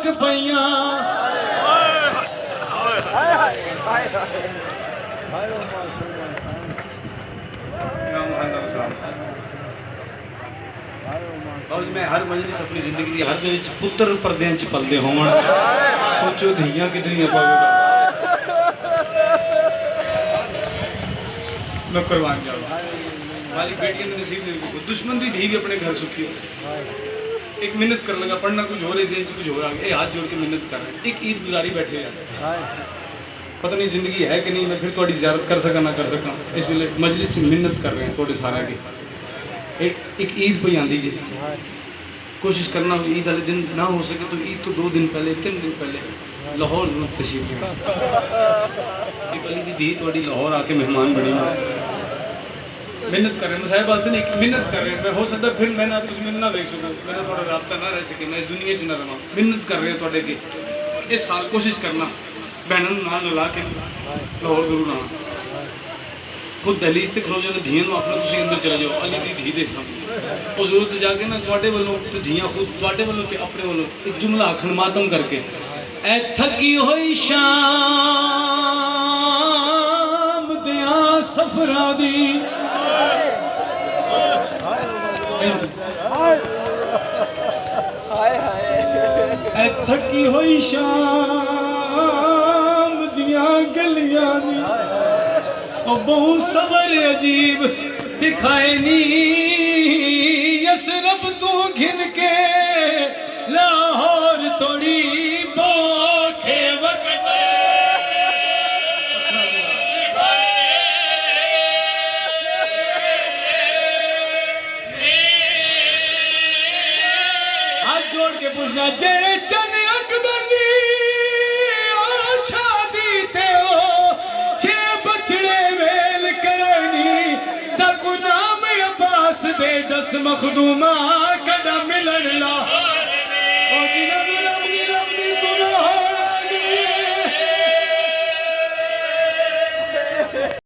लग पईयां मैं हर मजलिस अपनी जिंदगी दी हर जगह पुत्र परदे च पलदे होवन सोचो धियां कितनियां पावेगा मैं कुर्बान जाऊँ वाली बेटियां तो नसीब नहीं को दुश्मन दी धी भी अपने घर सुखी हो एक मिन्नत कर लगा पढ़ना कुछ हो रही थी कुछ हो रहा है हाथ जोड़ के मिन्नत कर रहे एक ईद गुजारी बैठे यार पता नहीं जिंदगी है कि नहीं मैं फिर थोड़ी ज़ियारत कर सका ना कर सका इस वे मजलिस से मिन्नत कर रहे हैं थोड़े सारे की एक ईद पे आती जी कोशिश करना ईद वाले दिन ना हो सके तो ईद तो 2 दिन पहले 3 दिन पहले लाहौर जरूर तशरीफ एक अली दी धी थोड़ी लाहौर आके मेहमान बनी मिन्नत कर रहे हैं साहब वास्ते नहीं मिन्नत कर रहे हैं हो सकता फिर मैं ना तुम ना देख सकूँ मेरा थोड़ा रबता ना रह सके मैं इस दुनिया च ना रहा मिन्नत कर रहे हैं थोड़े के इस साल कोशिश करना भैनों नाल ला के लाहौर जरूर आना खुद दहलीज से खलो जाओ धियां अपना तुम अंदर चले जाओ अली दी धी दे सामने उस जरूरत जाके ना थोड़े वालों तो धियां खुद थोड़े वालों तो अपने वालों एक जुमला आखन मातम करके ऐ थकी हुई शाम दियां सफरा दी ऐ थकी हुई शाम दियां गलियां दी बहु सबर अजीब दिखाए नी यसरब तू घिन के लाहौर तोड़ी बोखे वक्त हाथ जोड़ के पूछना जेड़े चन अकबर दी शादी ते हो छे बछड़े वेल करनी सकु नाम अब्बास दे 10 मखदूमा कदा मिलन लाहौर में